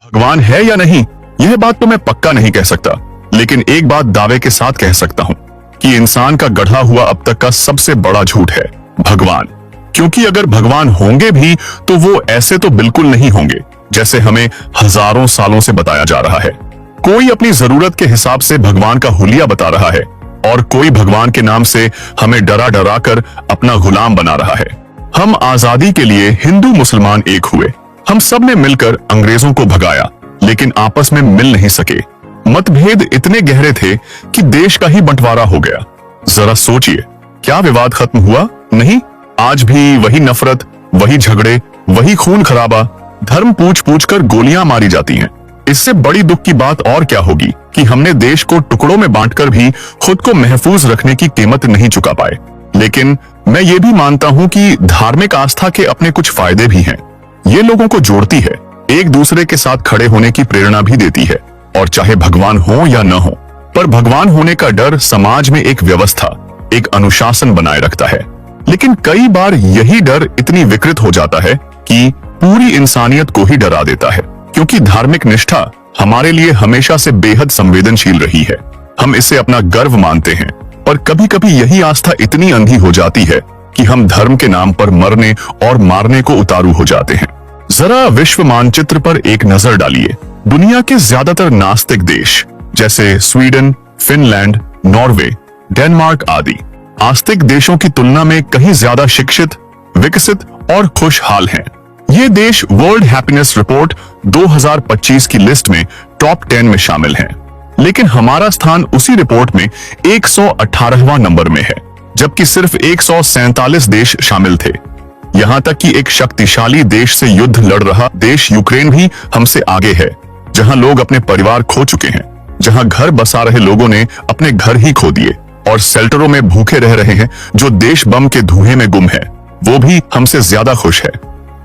भगवान है या नहीं, यह बात तो मैं पक्का नहीं कह सकता, लेकिन एक बात दावे के साथ कह सकता हूँ कि इंसान का गढ़ा हुआ अब तक का सबसे बड़ा झूठ है भगवान। क्योंकि अगर भगवान होंगे भी तो वो ऐसे तो बिल्कुल नहीं होंगे जैसे हमें हजारों सालों से बताया जा रहा है। कोई अपनी जरूरत के हिसाब से भगवान का हुलिया बता रहा है और कोई भगवान के नाम से हमें डरा डरा कर अपना गुलाम बना रहा है। हम आजादी के लिए हिंदू मुसलमान एक हुए, हम सब ने मिलकर अंग्रेजों को भगाया, लेकिन आपस में मिल नहीं सके। मतभेद इतने गहरे थे कि देश का ही बंटवारा हो गया। जरा सोचिए, क्या विवाद खत्म हुआ? नहीं, आज भी वही नफरत, वही झगड़े, वही खून खराबा, धर्म पूछ पूछ कर गोलियां मारी जाती हैं। इससे बड़ी दुख की बात और क्या होगी कि हमने देश को टुकड़ों में बांटकर भी खुद को महफूज रखने की कीमत नहीं चुका पाए। लेकिन मैं ये भी मानता हूँ कि धार्मिक आस्था के अपने कुछ फायदे भी हैं। ये लोगों को जोड़ती है, एक दूसरे के साथ खड़े होने की प्रेरणा भी देती है। और चाहे भगवान हो या न हो, पर भगवान होने का डर समाज में एक व्यवस्था, एक अनुशासन बनाए रखता है। लेकिन कई बार यही डर इतनी विकृत हो जाता है कि पूरी इंसानियत को ही डरा देता है। क्योंकि धार्मिक निष्ठा हमारे लिए हमेशा से बेहद संवेदनशील रही है, हम इसे अपना गर्व मानते हैं। और कभी कभी यही आस्था इतनी अंधी हो जाती है कि हम धर्म के नाम पर मरने और मारने को उतारू हो जाते हैं। जरा विश्व मानचित्र पर एक नजर डालिए। दुनिया के ज्यादातर नास्तिक देश जैसे स्वीडन, फिनलैंड, नॉर्वे, डेनमार्क आदि आस्तिक देशों की तुलना में कहीं ज्यादा शिक्षित, विकसित और खुशहाल हैं। ये देश वर्ल्ड हैप्पीनेस रिपोर्ट 2025 की लिस्ट में टॉप 10 में शामिल हैं। लेकिन हमारा स्थान उसी रिपोर्ट में 118वां नंबर में है, जबकि सिर्फ 147 देश शामिल थे। यहाँ तक कि एक शक्तिशाली देश से युद्ध लड़ रहा देश यूक्रेन भी हमसे आगे है, जहाँ लोग अपने परिवार खो चुके हैं, जहाँ घर बसा रहे लोगों ने अपने घर ही खो दिए और शेल्टरों में भूखे रह रहे हैं जो देश बम के धुएं में गुम है, वो भी हमसे ज्यादा खुश है।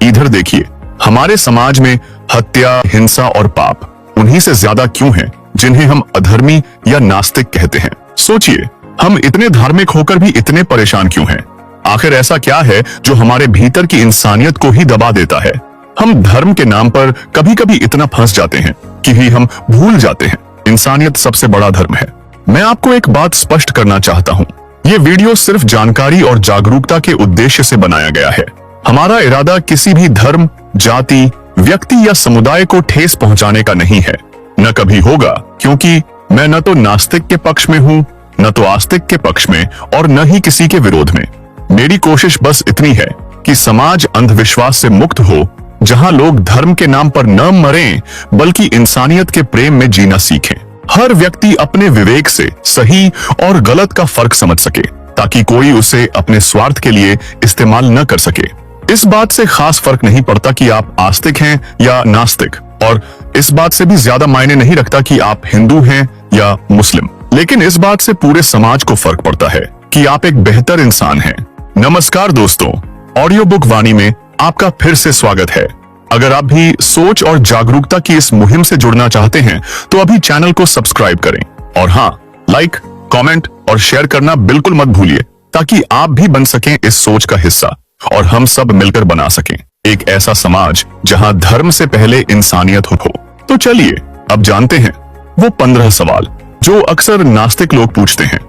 इधर देखिए, हमारे समाज में हत्या, हिंसा और पाप उन्हीं से ज्यादा क्यों हैं जिन्हें हम अधर्मी या नास्तिक कहते हैं। सोचिए, हम इतने धार्मिक होकर भी इतने परेशान क्यों हैं? आखिर ऐसा क्या है जो हमारे भीतर की इंसानियत को ही दबा देता है? हम धर्म के नाम पर कभी कभी इतना फंस जाते हैं कि हम भूल जाते हैं इंसानियत सबसे बड़ा धर्म है। मैं आपको एक बात स्पष्ट करना चाहता हूँ, ये वीडियो सिर्फ जानकारी और जागरूकता के उद्देश्य से बनाया गया है। हमारा इरादा किसी भी धर्म, जाति, व्यक्ति या समुदाय को ठेस पहुंचाने का नहीं है, न कभी होगा। क्योंकि मैं न तो नास्तिक के पक्ष में हूँ, न तो आस्तिक के पक्ष में, और न ही किसी के विरोध में। मेरी कोशिश बस इतनी है कि समाज अंधविश्वास से मुक्त हो, जहां लोग धर्म के नाम पर न मरें बल्कि इंसानियत के प्रेम में जीना सीखें। हर व्यक्ति अपने विवेक से सही और गलत का फर्क समझ सके, ताकि कोई उसे अपने स्वार्थ के लिए इस्तेमाल न कर सके। इस बात से खास फर्क नहीं पड़ता कि आप आस्तिक हैं या नास्तिक, और इस बात से भी ज्यादा मायने नहीं रखता कि आप हिंदू हैं या मुस्लिम। लेकिन इस बात से पूरे समाज को फर्क पड़ता है कि आप एक बेहतर इंसान हैं। नमस्कार दोस्तों, ऑडियो बुक वाणी में आपका फिर से स्वागत है। अगर आप भी सोच और जागरूकता की इस मुहिम से जुड़ना चाहते हैं तो अभी चैनल को सब्सक्राइब करें, और हाँ, लाइक, कमेंट और शेयर करना बिल्कुल मत भूलिए, ताकि आप भी बन सकें इस सोच का हिस्सा और हम सब मिलकर बना सकें एक ऐसा समाज जहां धर्म से पहले इंसानियत हो। तो चलिए अब जानते हैं वो 15 सवाल जो अक्सर नास्तिक लोग पूछते हैं,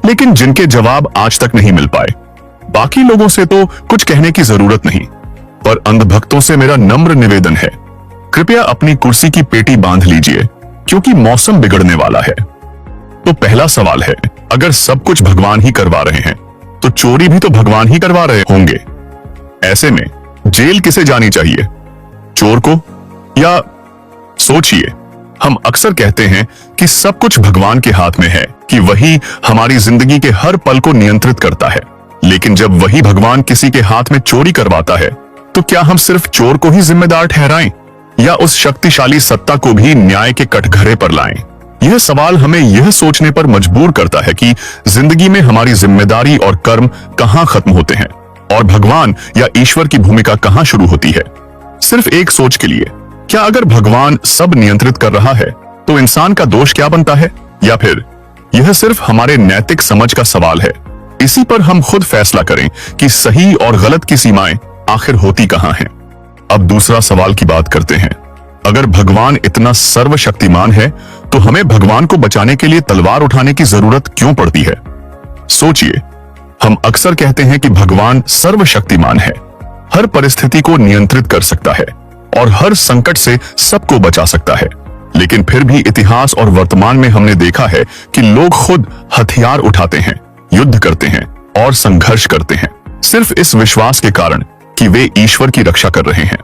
लेकिन जिनके जवाब आज तक नहीं मिल पाए। बाकी लोगों से तो कुछ कहने की जरूरत नहीं, पर अंधभक्तों से मेरा नम्र निवेदन है, कृपया अपनी कुर्सी की पेटी बांध लीजिए, क्योंकि मौसम बिगड़ने वाला है। तो पहला सवाल है, अगर सब कुछ भगवान ही करवा रहे हैं तो चोरी भी तो भगवान ही करवा रहे होंगे। ऐसे में जेल किसे जानी चाहिए, चोर को या? सोचिए, हम अक्सर कहते हैं कि सब कुछ भगवान के हाथ में है, कि वही हमारी जिंदगी के हर पल को नियंत्रित करता है। लेकिन जब वही भगवान किसी के हाथ में चोरी करवाता है, तो क्या हम सिर्फ चोर को ही जिम्मेदार ठहराएं या उस शक्तिशाली सत्ता को भी न्याय के कटघरे पर लाएं? यह सवाल हमें यह सोचने पर मजबूर करता है कि जिंदगी में हमारी जिम्मेदारी और कर्म कहां खत्म होते हैं और भगवान या ईश्वर की भूमिका कहां शुरू होती है। सिर्फ एक सोच के लिए, क्या अगर भगवान सब नियंत्रित कर रहा है तो इंसान का दोष क्या बनता है? या फिर यह सिर्फ हमारे नैतिक समझ का सवाल है? इसी पर हम खुद फैसला करें कि सही और गलत की सीमाएं आखिर होती कहां हैं। अब दूसरा सवाल की बात करते हैं, अगर भगवान इतना सर्वशक्तिमान है तो हमें भगवान को बचाने के लिए तलवार उठाने की जरूरत क्यों पड़ती है? सोचिए, हम अक्सर कहते हैं कि भगवान सर्वशक्तिमान है, हर परिस्थिति को नियंत्रित कर सकता है और हर संकट से सबको बचा सकता है। लेकिन फिर भी इतिहास और वर्तमान में हमने देखा है कि लोग खुद हथियार उठाते हैं, युद्ध करते हैं और संघर्ष करते हैं, सिर्फ इस विश्वास के कारण कि वे ईश्वर की रक्षा कर रहे हैं।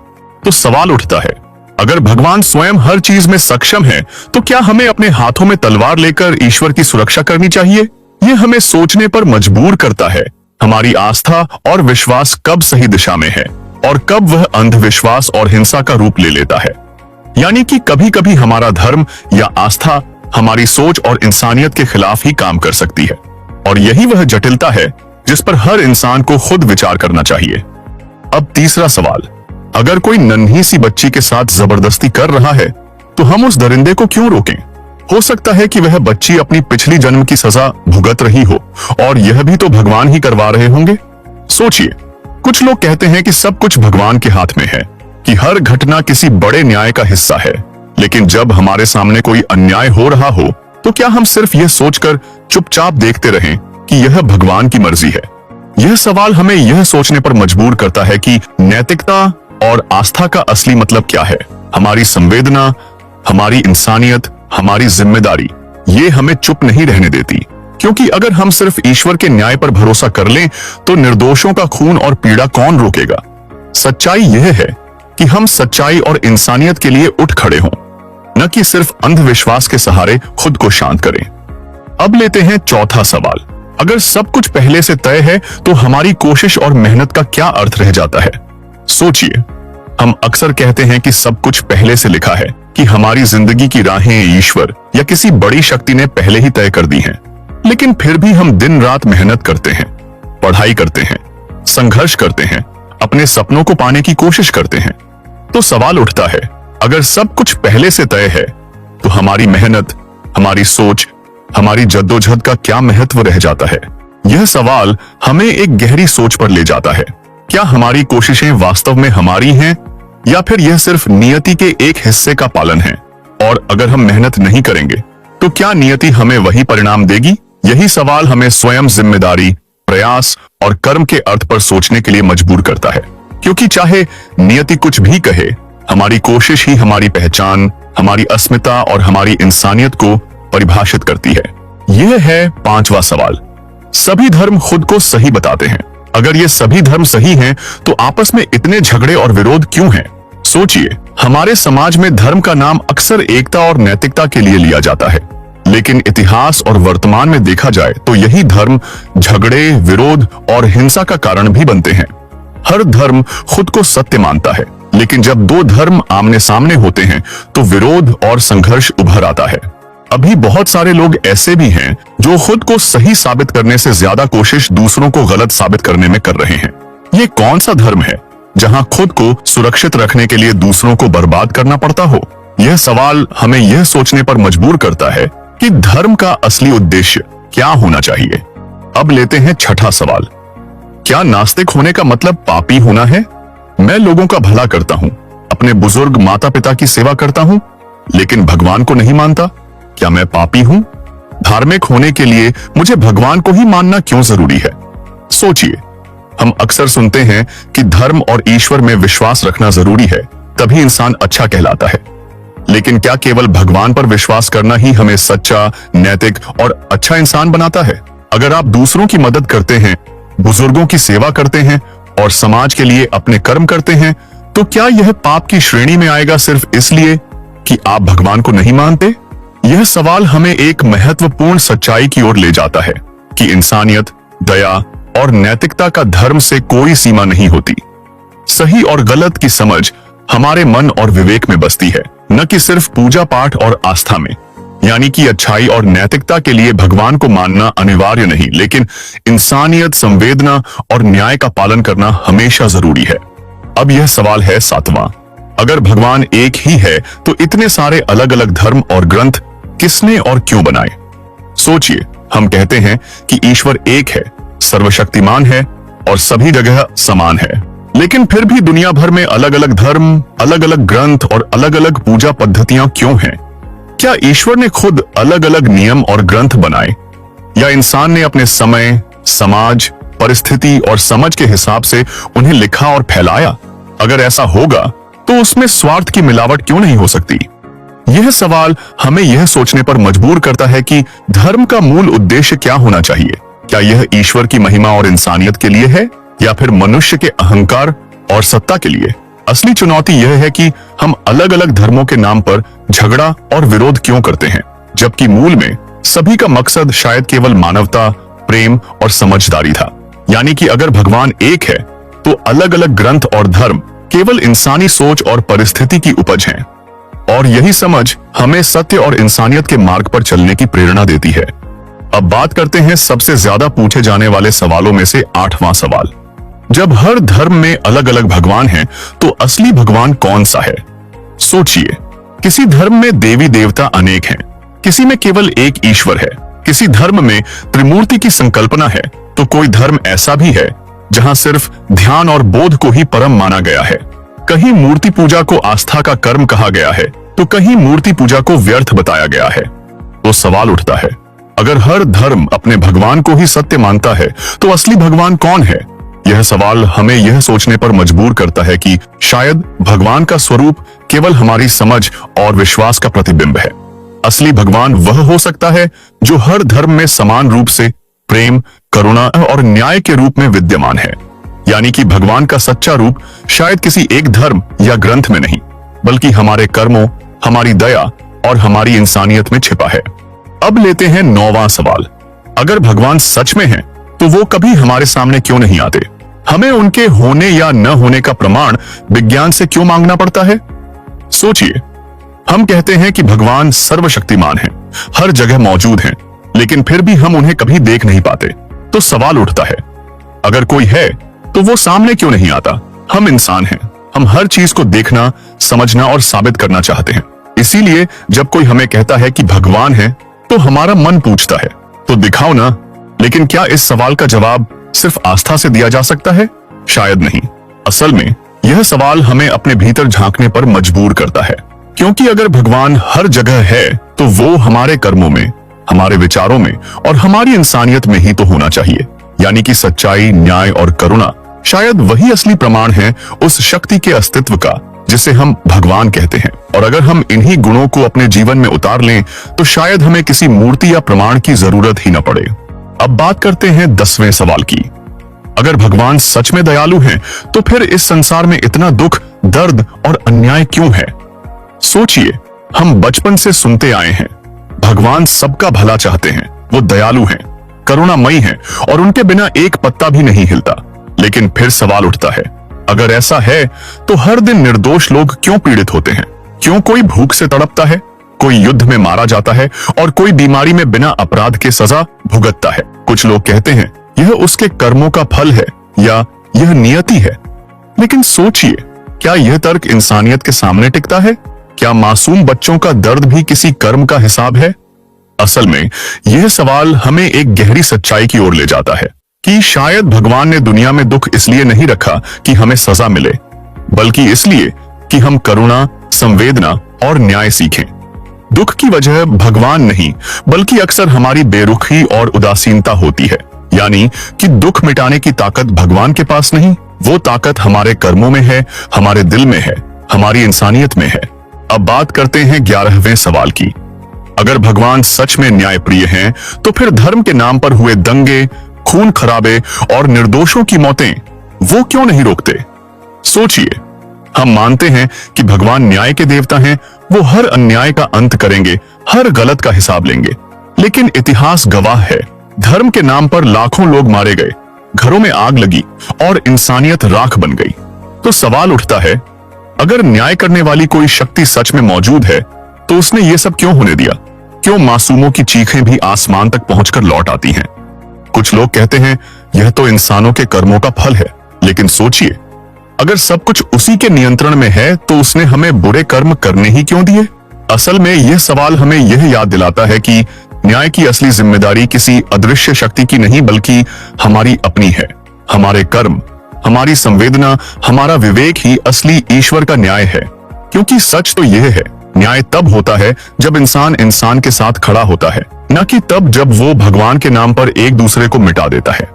तो सवाल उठता है, अगर भगवान स्वयं हर चीज में सक्षम है तो क्या हमें अपने हाथों में तलवार लेकर ईश्वर की सुरक्षा करनी चाहिए? यह हमें सोचने पर मजबूर करता है, हमारी आस्था और विश्वास कब सही दिशा में है और कब वह अंधविश्वास और हिंसा का रूप ले लेता है। यानी कि कभी कभी हमारा धर्म या आस्था हमारी सोच और इंसानियत के खिलाफ ही काम कर सकती है, और यही वह जटिलता है जिस पर हर इंसान को खुद विचार करना चाहिए। अब तीसरा सवाल, अगर कोई नन्ही सी बच्ची के साथ जबरदस्ती कर रहा है तो हम उस दरिंदे को क्यों रोकें? हो सकता है कि वह बच्ची अपनी पिछली जन्म की सजा भुगत रही हो और यह भी तो भगवान ही करवा रहे होंगे। सोचिए, कुछ लोग कहते हैं कि सब कुछ भगवान के हाथ में है, कि हर घटना किसी बड़े न्याय का हिस्सा है। लेकिन जब हमारे सामने कोई अन्याय हो रहा हो तो क्या हम सिर्फ यह सोचकर चुपचाप देखते रहें कि यह भगवान की मर्जी है? यह सवाल हमें यह सोचने पर मजबूर करता है कि नैतिकता और आस्था का असली मतलब क्या है। हमारी संवेदना, हमारी इंसानियत, हमारी जिम्मेदारी, ये हमें चुप नहीं रहने देती। क्योंकि अगर हम सिर्फ ईश्वर के न्याय पर भरोसा कर लें तो निर्दोषों का खून और पीड़ा कौन रोकेगा? सच्चाई यह है कि हम सच्चाई और इंसानियत के लिए उठ खड़े हों, न कि सिर्फ अंधविश्वास के सहारे खुद को शांत करें। अब लेते हैं चौथा सवाल, अगर सब कुछ पहले से तय है तो हमारी कोशिश और मेहनत का क्या अर्थ रह जाता है? सोचिए, हम अक्सर कहते हैं कि सब कुछ पहले से लिखा है, कि हमारी जिंदगी की राहें ईश्वर या किसी बड़ी शक्ति ने पहले ही तय कर दी हैं। लेकिन फिर भी हम दिन रात मेहनत करते हैं, पढ़ाई करते हैं, संघर्ष करते हैं, अपने सपनों को पाने की कोशिश करते हैं। तो सवाल उठता है, अगर सब कुछ पहले से तय है तो हमारी मेहनत, हमारी सोच, हमारी जद्दोजहद का क्या महत्व रह जाता है? यह सवाल हमें एक गहरी सोच पर ले जाता है। क्या हमारी कोशिशें वास्तव में हमारी हैं या फिर यह सिर्फ नियति के एक हिस्से का पालन है? और अगर हम मेहनत नहीं करेंगे तो क्या नियति हमें वही परिणाम देगी? यही सवाल हमें स्वयं जिम्मेदारी, प्रयास और कर्म के अर्थ पर सोचने के लिए मजबूर करता है। क्योंकि चाहे नियति कुछ भी कहे, हमारी कोशिश ही हमारी पहचान, हमारी अस्मिता और हमारी इंसानियत को परिभाषित करती है। यह है पांचवा सवाल, सभी धर्म खुद को सही बताते हैं। अगर ये सभी धर्म सही हैं, तो आपस में इतने झगड़े और विरोध क्यों हैं? सोचिए, हमारे समाज में धर्म का नाम अक्सर एकता और नैतिकता के लिए लिया जाता है, लेकिन इतिहास और वर्तमान में देखा जाए तो यही धर्म झगड़े, विरोध और हिंसा का कारण भी बनते हैं। हर धर्म खुद को सत्य मानता है, लेकिन जब दो धर्म आमने सामने होते हैं तो विरोध और संघर्ष उभर आता है। अभी बहुत सारे लोग ऐसे भी हैं जो खुद को सही साबित करने से ज्यादा कोशिश दूसरों को गलत साबित करने में कर रहे हैं। ये कौन सा धर्म है जहां खुद को सुरक्षित रखने के लिए दूसरों को बर्बाद करना पड़ता हो? यह सवाल हमें यह सोचने पर मजबूर करता है कि धर्म का असली उद्देश्य क्या होना चाहिए। अब लेते हैं छठा सवाल, क्या नास्तिक होने का मतलब पापी होना है? मैं लोगों का भला करता हूँ, अपने बुजुर्ग माता पिता की सेवा करता हूँ, लेकिन भगवान को नहीं मानता। क्या मैं पापी हूँ? धार्मिक होने के लिए मुझे भगवान को ही मानना क्यों जरूरी है? सोचिए, हम अक्सर सुनते हैं कि धर्म और ईश्वर में विश्वास रखना जरूरी है, तभी इंसान अच्छा कहलाता है। लेकिन क्या केवल भगवान पर विश्वास करना ही हमें सच्चा, नैतिक और अच्छा इंसान बनाता है? अगर आप दूसरों की मदद करते हैं, बुजुर्गों की सेवा करते हैं और समाज के लिए अपने कर्म करते हैं, तो क्या यह पाप की श्रेणी में आएगा सिर्फ इसलिए कि आप भगवान को नहीं मानते? यह सवाल हमें एक महत्वपूर्ण सच्चाई की ओर ले जाता है कि इंसानियत, दया और नैतिकता का धर्म से कोई सीमा नहीं होती। सही और गलत की समझ हमारे मन और विवेक में बसती है, न कि सिर्फ पूजा पाठ और आस्था में। यानी कि अच्छाई और नैतिकता के लिए भगवान को मानना अनिवार्य नहीं, लेकिन इंसानियत, संवेदना और न्याय का पालन करना हमेशा जरूरी है। अब यह सवाल है सातवां, अगर भगवान एक ही है तो इतने सारे अलग अलग धर्म और ग्रंथ किसने और क्यों बनाए? सोचिए, हम कहते हैं कि ईश्वर एक है, सर्वशक्तिमान है और सभी जगह समान है। लेकिन फिर भी दुनिया भर में अलग अलग धर्म, अलग अलग ग्रंथ और अलग अलग पूजा पद्धतियां क्यों हैं? क्या ईश्वर ने खुद अलग अलग नियम और ग्रंथ बनाए, या इंसान ने अपने समय, समाज, परिस्थिति और समझ के हिसाब से उन्हें लिखा और फैलाया? अगर ऐसा होगा तो उसमें स्वार्थ की मिलावट क्यों नहीं हो सकती? यह सवाल हमें यह सोचने पर मजबूर करता है कि धर्म का मूल उद्देश्य क्या होना चाहिए। क्या यह ईश्वर की महिमा और इंसानियत के लिए है, या फिर मनुष्य के अहंकार और सत्ता के लिए? असली चुनौती यह है कि हम अलग अलग धर्मों के नाम पर झगड़ा और विरोध क्यों करते हैं, जबकि मूल में सभी का मकसद शायद केवल मानवता, प्रेम और समझदारी था। यानी कि अगर भगवान एक है तो अलग अलग ग्रंथ और धर्म केवल इंसानी सोच और परिस्थिति की उपज हैं। और यही समझ हमें सत्य और इंसानियत के मार्ग पर चलने की प्रेरणा देती है। अब बात करते हैं सबसे ज्यादा पूछे जाने वाले सवालों में से 8वां सवाल। जब हर धर्म में अलग अलग भगवान हैं, तो असली भगवान कौन सा है? सोचिए, किसी धर्म में देवी देवता अनेक हैं, किसी में केवल एक ईश्वर है, किसी धर्म में त्रिमूर्ति की संकल्पना है, तो कोई धर्म ऐसा भी है जहां सिर्फ ध्यान और बोध को ही परम माना गया है। कहीं मूर्ति पूजा को आस्था का कर्म कहा गया है, तो कहीं मूर्ति पूजा को व्यर्थ बताया गया है। तो सवाल उठता है, अगर हर धर्म अपने भगवान को ही सत्य मानता है, तो असली भगवान कौन है? यह सवाल हमें यह सोचने पर मजबूर करता है कि शायद भगवान का स्वरूप केवल हमारी समझ और विश्वास का प्रतिबिंब है। असली भगवान वह हो सकता है जो हर धर्म में समान रूप से प्रेम, करुणा और न्याय के रूप में विद्यमान है। यानी कि भगवान का सच्चा रूप शायद किसी एक धर्म या ग्रंथ में नहीं, बल्कि हमारे कर्मों, हमारी दया और हमारी इंसानियत में छिपा है। अब लेते हैं 9वां सवाल। अगर भगवान सच में है, तो वो कभी हमारे सामने क्यों नहीं आते? हमें उनके होने या न होने का प्रमाण विज्ञान से क्यों मांगना पड़ता है? सोचिए, हम कहते हैं कि भगवान सर्वशक्तिमान है, हर जगह मौजूद हैं, लेकिन फिर भी हम उन्हें कभी देख नहीं पाते। तो सवाल उठता है, अगर कोई है तो वो सामने क्यों नहीं आता? हम इंसान हैं, हम हर चीज को देखना, समझना और साबित करना चाहते हैं। इसीलिए जब कोई हमें कहता है कि भगवान है, तो हमारा मन पूछता है, तो दिखाओ ना। लेकिन क्या इस सवाल का जवाब सिर्फ आस्था से दिया जा सकता है? शायद नहीं। असल में यह सवाल हमें अपने भीतर झांकने पर मजबूर करता है, क्योंकि अगर भगवान हर जगह है, तो वो हमारे कर्मों में, हमारे विचारों में और हमारी इंसानियत में ही तो होना चाहिए। यानी कि सच्चाई, न्याय और करुणा शायद वही असली प्रमाण है उस शक्ति के अस्तित्व का जिसे हम भगवान कहते हैं। और अगर हम इन्हीं गुणों को अपने जीवन में उतार लें, तो शायद हमें किसी मूर्ति या प्रमाण की जरूरत ही न पड़े। अब बात करते हैं 10वें सवाल की। अगर भगवान सच में दयालु हैं, तो फिर इस संसार में इतना दुख, दर्द और अन्याय क्यों है? सोचिए, हम बचपन से सुनते आए हैं, भगवान सबका भला चाहते हैं, वो दयालु हैं, करुणामयी हैं और उनके बिना एक पत्ता भी नहीं हिलता। लेकिन फिर सवाल उठता है, अगर ऐसा है तो हर दिन निर्दोष लोग क्यों पीड़ित होते हैं? क्यों कोई भूख से तड़पता है, कोई युद्ध में मारा जाता है और कोई बीमारी में बिना अपराध के सजा भुगतता है? कुछ लोग कहते हैं यह उसके कर्मों का फल है या यह नियति है। लेकिन सोचिए, क्या यह तर्क इंसानियत के सामने टिकता है? क्या मासूम बच्चों का दर्द भी किसी कर्म का हिसाब है? असल में यह सवाल हमें एक गहरी सच्चाई की ओर ले जाता है कि शायद भगवान ने दुनिया में दुख इसलिए नहीं रखा कि हमें सजा मिले, बल्कि इसलिए कि हम करुणा, संवेदना और न्याय सीखें। दुख की वजह भगवान नहीं, बल्कि अक्सर हमारी बेरुखी और उदासीनता होती है। यानी कि दुख मिटाने की ताकत भगवान के पास नहीं, वो ताकत हमारे कर्मों में है, हमारे दिल में है, हमारी इंसानियत में है। अब बात करते हैं 11वें सवाल की। अगर भगवान सच में न्यायप्रिय हैं, तो फिर धर्म के नाम पर हुए दंगे, खून खराबे और निर्दोषों की मौतें वो क्यों नहीं रोकते? सोचिए, हम मानते हैं कि भगवान न्याय के देवता हैं, वो हर अन्याय का अंत करेंगे, हर गलत का हिसाब लेंगे। लेकिन इतिहास गवाह है, धर्म के नाम पर लाखों लोग मारे गए, घरों में आग लगी और इंसानियत राख बन गई। तो सवाल उठता है, अगर न्याय करने वाली कोई शक्ति सच में मौजूद है, तो उसने ये सब क्यों होने दिया? क्यों मासूमों की चीखें भी आसमान तक पहुंचकर लौट आती हैं? कुछ लोग कहते हैं यह तो इंसानों के कर्मों का फल है। लेकिन सोचिए, अगर सब कुछ उसी के नियंत्रण में है, तो उसने हमें बुरे कर्म करने ही क्यों दिए? असल में यह सवाल हमें यह याद दिलाता है कि न्याय की असली जिम्मेदारी किसी अदृश्य शक्ति की नहीं, बल्कि हमारी अपनी है। हमारे कर्म, हमारी संवेदना, हमारा विवेक ही असली ईश्वर का न्याय है। क्योंकि सच तो यह है, न्याय तब होता है जब इंसान इंसान के साथ खड़ा होता है, न कि तब जब वो भगवान के नाम पर एक दूसरे को मिटा देता है।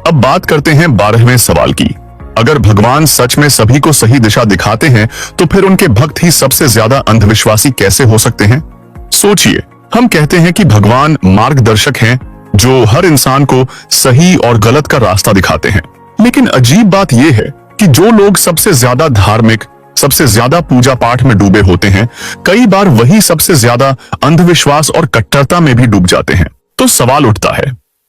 अब बात करते हैं 12वें सवाल की। अगर भगवान सच में सभी को सही दिशा दिखाते हैं, तो फिर उनके भक्त ही सबसे ज्यादा अंधविश्वासी कैसे हो सकते हैं? सोचिए, हम कहते हैं कि भगवान मार्गदर्शक हैं जो हर इंसान को सही और गलत का रास्ता दिखाते हैं। लेकिन अजीब बात यह है कि जो लोग सबसे ज्यादा धार्मिक, सबसे ज्यादा पूजा पाठ में डूबे होते हैं, कई बार वही सबसे ज्यादा अंधविश्वास और कट्टरता में भी डूब जाते हैं। तो सवाल उठता है,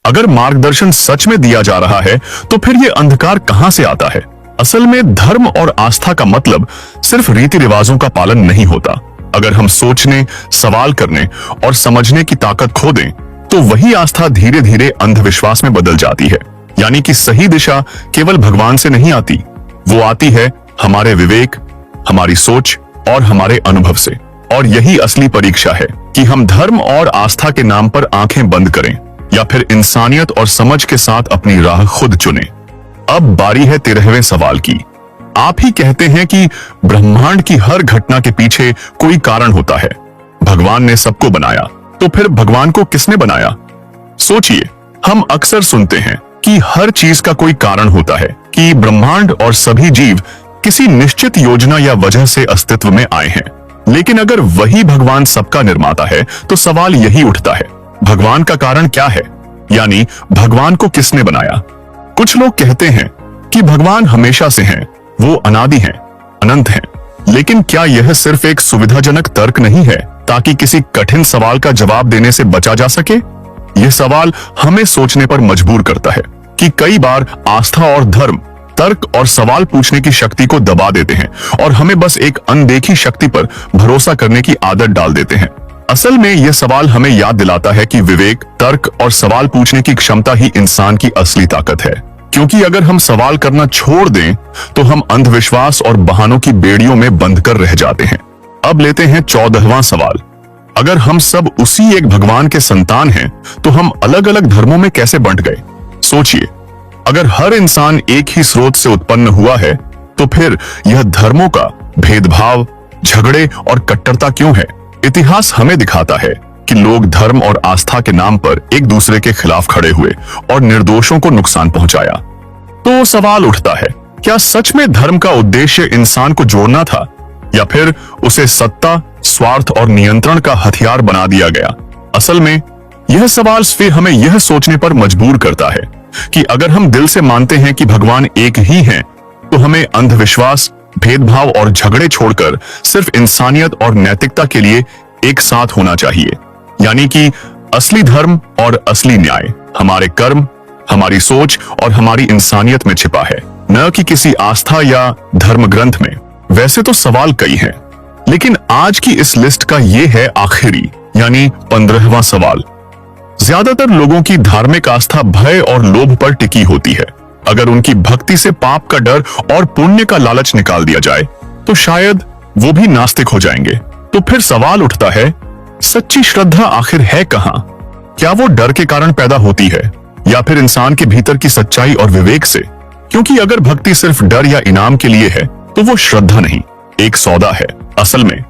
अगर मार्गदर्शन सच में दिया जा रहा है, तो फिर ये अंधकार कहां से आता है? असल में धर्म और आस्था का मतलब सिर्फ रीति रिवाजों का पालन नहीं होता। अगर हम सोचने, सवाल करने और समझने की ताकत खो दें, तो वही आस्था धीरे धीरे अंधविश्वास में बदल जाती है। यानी कि सही दिशा केवल भगवान से नहीं आती, वो आती है हमारे विवेक, हमारी सोच और हमारे अनुभव से। और यही असली परीक्षा है कि हम धर्म और आस्था के नाम पर आंखें बंद करें या फिर इंसानियत और समझ के साथ अपनी राह खुद चुनें। अब बारी है 13वें सवाल की। आप ही कहते हैं कि ब्रह्मांड की हर घटना के पीछे कोई कारण होता है। भगवान ने सबको बनाया, तो फिर भगवान को किसने बनाया? सोचिए, हम अक्सर सुनते हैं कि हर चीज का कोई कारण होता है, कि ब्रह्मांड और सभी जीव किसी निश्चित योजना या वजह से अस्तित्व में आए हैं। लेकिन अगर वही भगवान सबका निर्माता है, तो सवाल यही उठता है, भगवान का कारण क्या है? यानी भगवान को किसने बनाया? कुछ लोग कहते हैं कि भगवान हमेशा से हैं, वो अनादि हैं, अनंत हैं। लेकिन क्या यह सिर्फ एक सुविधाजनक तर्क नहीं है ताकि किसी कठिन सवाल का जवाब देने से बचा जा सके? यह सवाल हमें सोचने पर मजबूर करता है कि कई बार आस्था और धर्म तर्क और सवाल पूछने की शक्ति को दबा देते हैं और हमें बस एक अनदेखी शक्ति पर भरोसा करने की आदत डाल देते हैं। असल में यह सवाल हमें याद दिलाता है कि विवेक, तर्क और सवाल पूछने की क्षमता ही इंसान की असली ताकत है। क्योंकि अगर हम सवाल करना छोड़ दें, तो हम अंधविश्वास और बहानों की बेड़ियों में बंध कर रह जाते हैं। अब लेते हैं 14वां सवाल। अगर हम सब उसी एक भगवान के संतान हैं, तो हम अलग अलग धर्मों में कैसे बंट गए? सोचिए, अगर हर इंसान एक ही स्रोत से उत्पन्न हुआ है, तो फिर यह धर्मों का भेदभाव, झगड़े और कट्टरता क्यों है? इतिहास हमें दिखाता है कि लोग धर्म और आस्था के नाम पर एक दूसरे के खिलाफ खड़े हुए और निर्दोषों को नुकसान पहुंचाया। तो सवाल उठता है, क्या सच में धर्म का उद्देश्य इंसान को जोड़ना था, या फिर उसे सत्ता, स्वार्थ और नियंत्रण का हथियार बना दिया गया? असल में यह सवाल फिर हमें यह सोचने पर मजबूर करता है कि अगर हम दिल से मानते हैं कि भगवान एक ही हैं, तो हमें अंधविश्वास, भेदभाव और झगड़े छोड़कर सिर्फ इंसानियत और नैतिकता के लिए एक साथ होना चाहिए। यानी कि असली धर्म और असली न्याय हमारे कर्म, हमारी सोच और हमारी इंसानियत में छिपा है, न कि किसी आस्था या धर्म ग्रंथ में। वैसे तो सवाल कई हैं, लेकिन आज की इस लिस्ट का ये है आखिरी, यानी 15वां सवाल। ज्यादातर लोगों की धार्मिक आस्था भय और लोभ पर टिकी होती है। अगर उनकी भक्ति से पाप का डर और पुण्य का लालच निकाल दिया जाए, तो शायद वो भी नास्तिक हो जाएंगे। तो फिर सवाल उठता है, सच्ची श्रद्धा आखिर है कहां? क्या वो डर के कारण पैदा होती है, या फिर इंसान के भीतर की सच्चाई और विवेक से? क्योंकि अगर भक्ति सिर्फ डर या इनाम के लिए है, तो वो श्रद्धा नहीं, एक सौदा है। असल में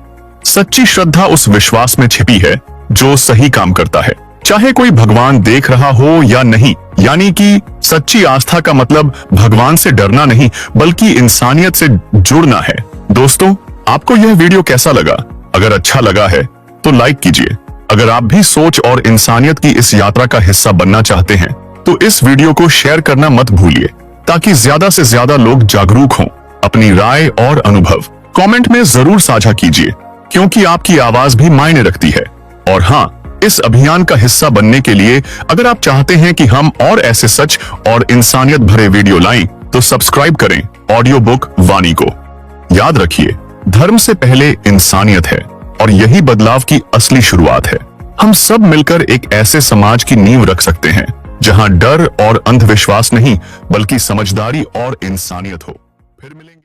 सच्ची श्रद्धा उस विश्वास में छिपी है जो सही काम करता है, चाहे कोई भगवान देख रहा हो या नहीं। यानी कि सच्ची आस्था का मतलब भगवान से डरना नहीं, बल्कि इंसानियत से जुड़ना है। दोस्तों, आपको यह वीडियो कैसा लगा? अगर अच्छा लगा है तो लाइक कीजिए। अगर आप भी सोच और इंसानियत की इस यात्रा का हिस्सा बनना चाहते हैं, तो इस वीडियो को शेयर करना मत भूलिए, ताकि ज्यादा से ज्यादा लोग जागरूक हों। अपनी राय और अनुभव कमेंट में जरूर साझा कीजिए, क्योंकि आपकी आवाज भी मायने रखती है। और हाँ, इस अभियान का हिस्सा बनने के लिए अगर आप चाहते हैं कि हम और ऐसे सच और इंसानियत भरे वीडियो लाएं, तो सब्सक्राइब करें ऑडियो बुक वाणी को। याद रखिए, धर्म से पहले इंसानियत है, और यही बदलाव की असली शुरुआत है। हम सब मिलकर एक ऐसे समाज की नींव रख सकते हैं जहां डर और अंधविश्वास नहीं, बल्कि समझदारी और इंसानियत हो। फिर मिलेंगे।